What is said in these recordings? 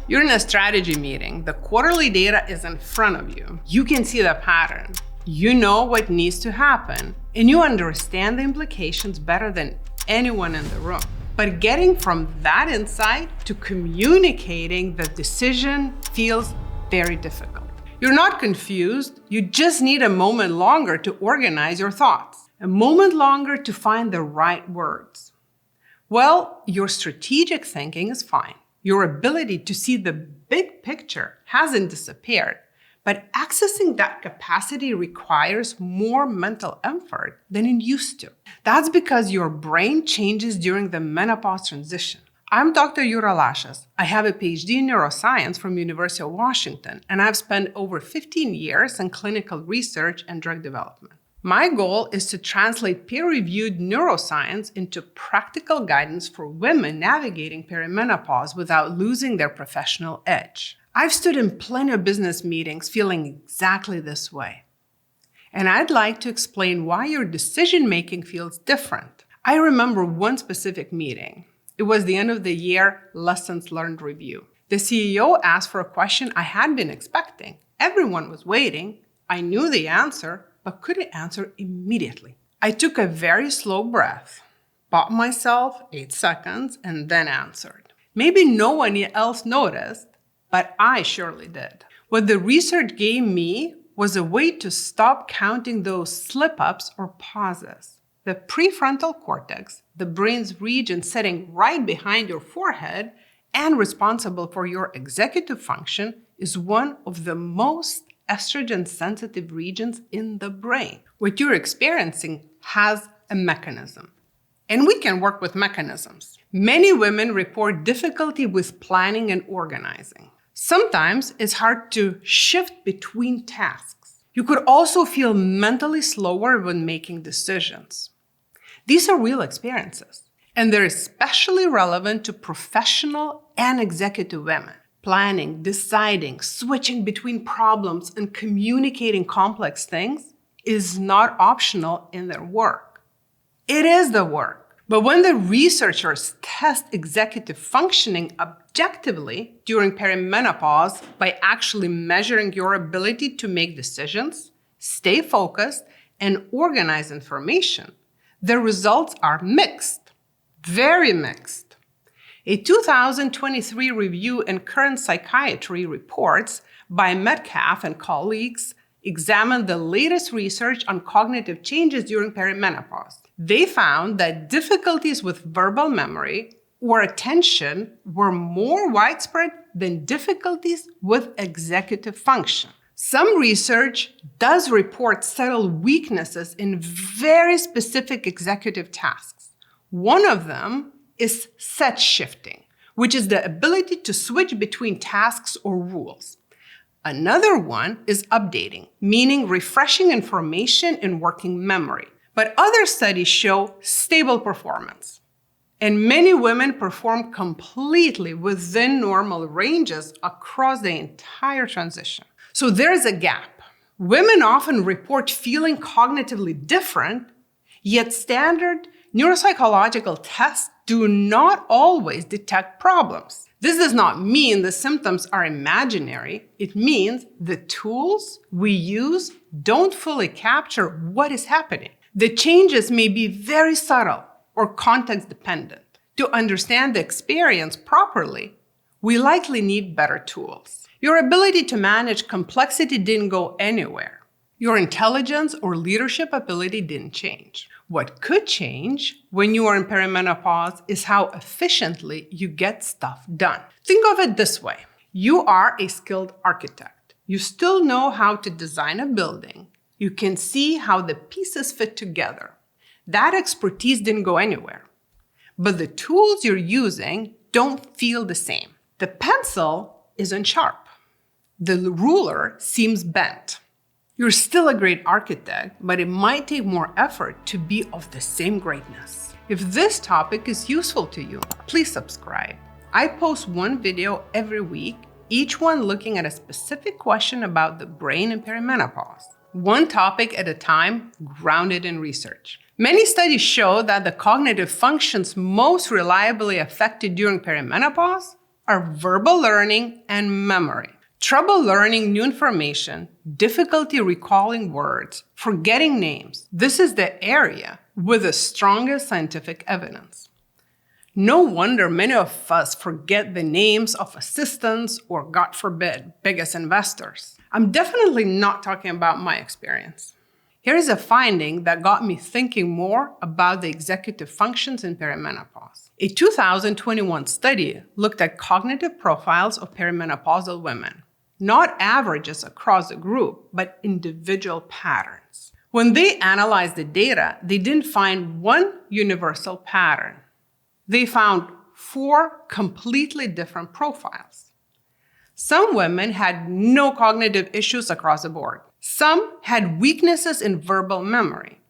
You're in a strategy meeting. The quarterly data is in front of you. You can see the pattern. You know what needs to happen, and you understand the implications better than anyone in the room. But getting from that insight to communicating the decision feels very difficult. You're not confused. You just need a moment longer to organize your thoughts, a moment longer to find the right words. Well, your strategic thinking is fine. Your ability to see the big picture hasn't disappeared, but accessing that capacity requires more mental effort than it used to. That's because your brain changes during the menopause transition. I'm Dr. Jura Lasas. I have a PhD in neuroscience from University of Washington, and I've spent over 15 years in clinical research and drug development. My goal is to translate peer-reviewed neuroscience into practical guidance for women navigating perimenopause without losing their professional edge. I've stood in plenty of business meetings feeling exactly this way. And I'd like to explain why your decision-making feels different. I remember one specific meeting. It was the end of the year lessons learned review. The CEO asked for a question I had been expecting. Everyone was waiting. I knew the answer, but couldn't answer immediately. I took a very slow breath, bought myself 8 seconds, and then answered. Maybe no one else noticed, but I surely did. What the research gave me was a way to stop counting those slip-ups or pauses. The prefrontal cortex, the brain's region sitting right behind your forehead and responsible for your executive function, is one of the most estrogen-sensitive regions in the brain. What you're experiencing has a mechanism, and we can work with mechanisms. Many women report difficulty with planning and organizing. Sometimes it's hard to shift between tasks. You could also feel mentally slower when making decisions. These are real experiences, and they're especially relevant to professional and executive women. Planning, deciding, switching between problems, and communicating complex things is not optional in their work. It is the work. But when the researchers test executive functioning objectively during perimenopause by actually measuring your ability to make decisions, stay focused, and organize information, the results are mixed, very mixed. A 2023 review in Current Psychiatry Reports by Metcalf and colleagues examined the latest research on cognitive changes during perimenopause. They found that difficulties with verbal memory or attention were more widespread than difficulties with executive function. Some research does report subtle weaknesses in very specific executive tasks. One of them is set shifting, which is the ability to switch between tasks or rules. Another one is updating, meaning refreshing information in working memory. But other studies show stable performance. And many women perform completely within normal ranges across the entire transition. So there's a gap. Women often report feeling cognitively different, yet standard neuropsychological tests do not always detect problems. This does not mean the symptoms are imaginary. It means the tools we use don't fully capture what is happening. The changes may be very subtle or context dependent. To understand the experience properly, we likely need better tools. Your ability to manage complexity didn't go anywhere. Your intelligence or leadership ability didn't change. What could change when you are in perimenopause is how efficiently you get stuff done. Think of it this way. You are a skilled architect. You still know how to design a building. You can see how the pieces fit together. That expertise didn't go anywhere. But the tools you're using don't feel the same. The pencil isn't sharp. The ruler seems bent. You're still a great architect, but it might take more effort to be of the same greatness. If this topic is useful to you, please subscribe. I post one video every week, each one looking at a specific question about the brain and perimenopause. One topic at a time, grounded in research. Many studies show that the cognitive functions most reliably affected during perimenopause are verbal learning and memory. Trouble learning new information, difficulty recalling words, forgetting names. This is the area with the strongest scientific evidence. No wonder many of us forget the names of assistants or, God forbid, biggest investors. I'm definitely not talking about my experience. Here is a finding that got me thinking more about the executive functions in perimenopause. A 2021 study looked at cognitive profiles of perimenopausal women. Not averages across the group, but individual patterns. When they analyzed the data, they didn't find one universal pattern. They found 4 completely different profiles. Some women had no cognitive issues across the board. Some had weaknesses in verbal memory.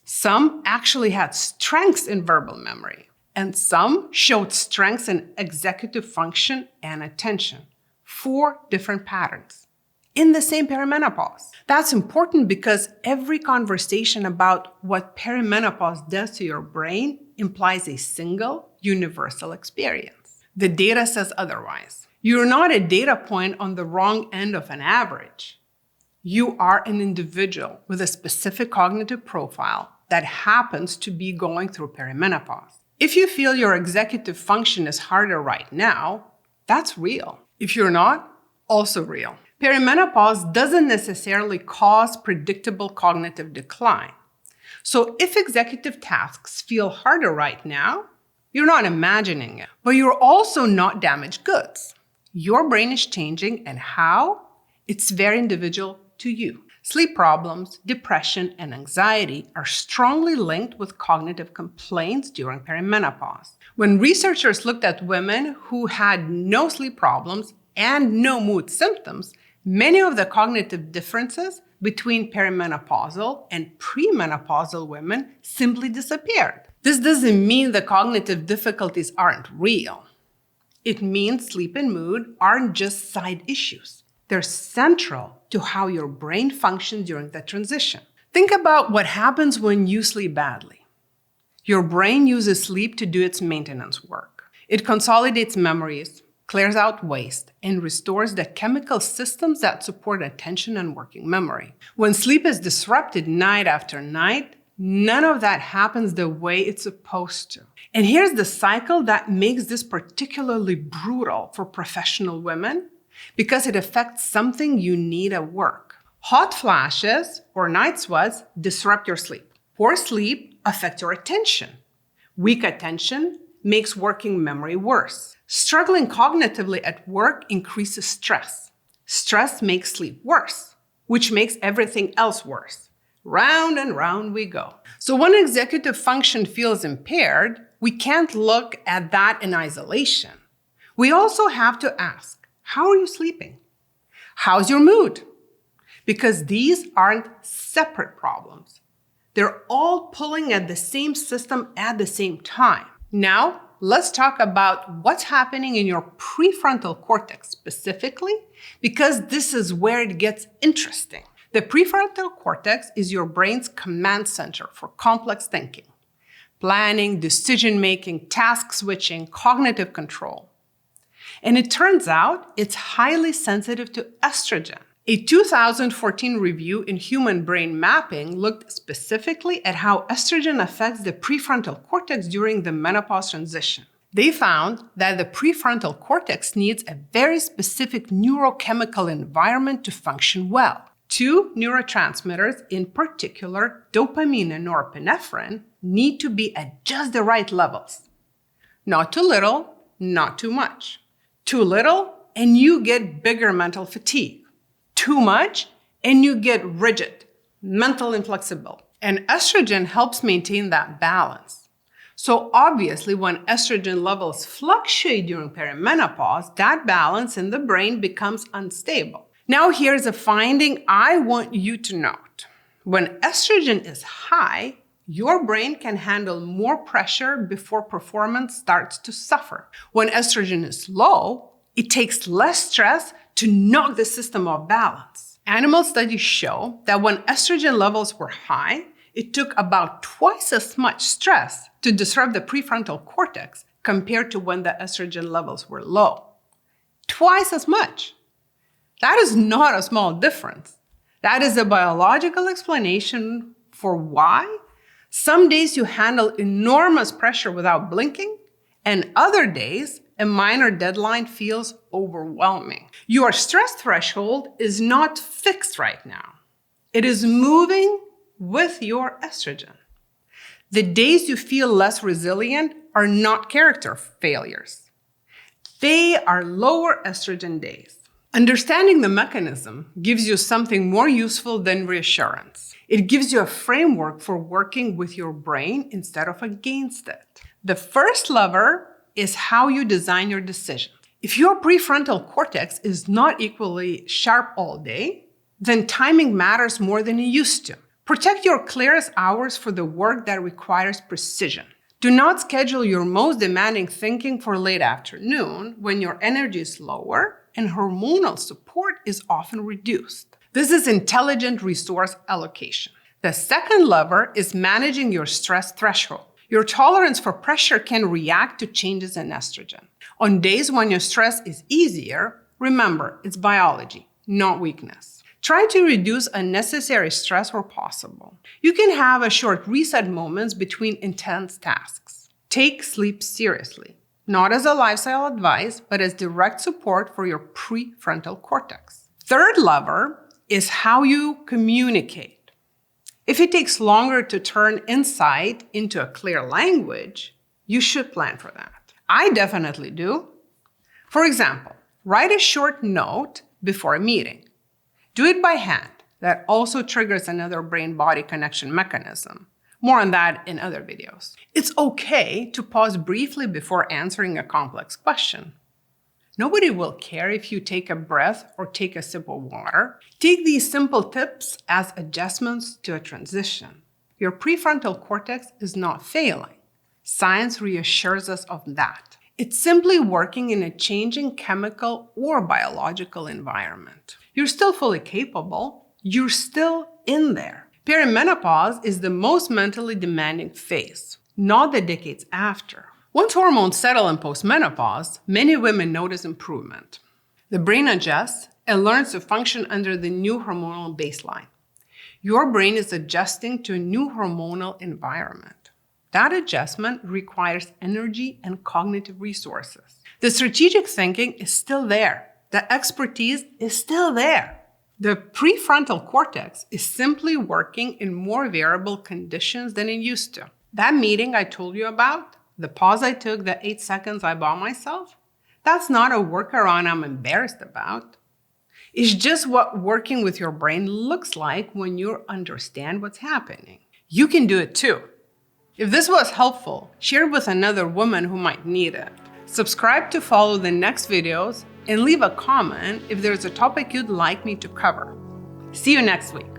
Some actually had strengths in verbal memory. And some showed strengths in executive function and attention. 4 different patterns in the same perimenopause. That's important because every conversation about what perimenopause does to your brain implies a single, universal experience. The data says otherwise. You're not a data point on the wrong end of an average. You are an individual with a specific cognitive profile that happens to be going through perimenopause. If you feel your executive function is harder right now, that's real. If you're not, also real. Perimenopause doesn't necessarily cause predictable cognitive decline. So if executive tasks feel harder right now, you're not imagining it, but you're also not damaged goods. Your brain is changing, and how? It's very individual to you. Sleep problems, depression, and anxiety are strongly linked with cognitive complaints during perimenopause. When researchers looked at women who had no sleep problems and no mood symptoms, many of the cognitive differences between perimenopausal and premenopausal women simply disappeared. This doesn't mean the cognitive difficulties aren't real. It means sleep and mood aren't just side issues. They're central to how your brain functions during the transition. Think about what happens when you sleep badly. Your brain uses sleep to do its maintenance work. It consolidates memories, clears out waste, and restores the chemical systems that support attention and working memory. When sleep is disrupted night after night, none of that happens the way it's supposed to. And here's the cycle that makes this particularly brutal for professional women, because it affects something you need at work. Hot flashes or night sweats disrupt your sleep. Poor sleep affects your attention. Weak attention makes working memory worse. Struggling cognitively at work increases stress. Stress makes sleep worse, which makes everything else worse. Round and round we go. So when executive function feels impaired, we can't look at that in isolation. We also have to ask, how are you sleeping? How's your mood? Because these aren't separate problems. They're all pulling at the same system at the same time. Now, let's talk about what's happening in your prefrontal cortex specifically, because this is where it gets interesting. The prefrontal cortex is your brain's command center for complex thinking, planning, decision-making, task switching, cognitive control. And it turns out it's highly sensitive to estrogen. A 2014 review in Human Brain Mapping looked specifically at how estrogen affects the prefrontal cortex during the menopause transition. They found that the prefrontal cortex needs a very specific neurochemical environment to function well. 2 neurotransmitters, in particular dopamine and norepinephrine, need to be at just the right levels. Not too little, not too much. Too little, and you get bigger mental fatigue. Too much, and you get rigid, mental inflexible. And estrogen helps maintain that balance. So obviously, when estrogen levels fluctuate during perimenopause, that balance in the brain becomes unstable. Now here's a finding I want you to note. When estrogen is high, your brain can handle more pressure before performance starts to suffer. When estrogen is low, it takes less stress to knock the system off balance. Animal studies show that when estrogen levels were high, it took about twice as much stress to disrupt the prefrontal cortex compared to when the estrogen levels were low. Twice as much. That is not a small difference. That is a biological explanation for why some days you handle enormous pressure without blinking, and other days a minor deadline feels overwhelming. Your stress threshold is not fixed right now. It is moving with your estrogen. The days you feel less resilient are not character failures. They are lower estrogen days. Understanding the mechanism gives you something more useful than reassurance. It gives you a framework for working with your brain instead of against it. The first lever is how you design your decision. If your prefrontal cortex is not equally sharp all day, then timing matters more than it used to. Protect your clearest hours for the work that requires precision. Do not schedule your most demanding thinking for late afternoon when your energy is lower and hormonal support is often reduced. This is intelligent resource allocation. The second lever is managing your stress threshold. Your tolerance for pressure can react to changes in estrogen. On days when your stress is easier, remember, it's biology, not weakness. Try to reduce unnecessary stress where possible. You can have a short reset moments between intense tasks. Take sleep seriously, not as a lifestyle advice, but as direct support for your prefrontal cortex. Third lever is how you communicate. If it takes longer to turn insight into a clear language, you should plan for that. I definitely do. For example, write a short note before a meeting. Do it by hand. That also triggers another brain-body connection mechanism. More on that in other videos. It's okay to pause briefly before answering a complex question. Nobody will care if you take a breath or take a sip of water. Take these simple tips as adjustments to a transition. Your prefrontal cortex is not failing. Science reassures us of that. It's simply working in a changing chemical or biological environment. You're still fully capable. You're still in there. Perimenopause is the most mentally demanding phase, not the decades after. Once hormones settle in postmenopause, many women notice improvement. The brain adjusts and learns to function under the new hormonal baseline. Your brain is adjusting to a new hormonal environment. That adjustment requires energy and cognitive resources. The strategic thinking is still there. The expertise is still there. The prefrontal cortex is simply working in more variable conditions than it used to. That meeting I told you about, the pause I took, the 8 seconds I bought myself, that's not a workaround I'm embarrassed about. It's just what working with your brain looks like when you understand what's happening. You can do it too. If this was helpful, share it with another woman who might need it. Subscribe to follow the next videos and leave a comment if there's a topic you'd like me to cover. See you next week.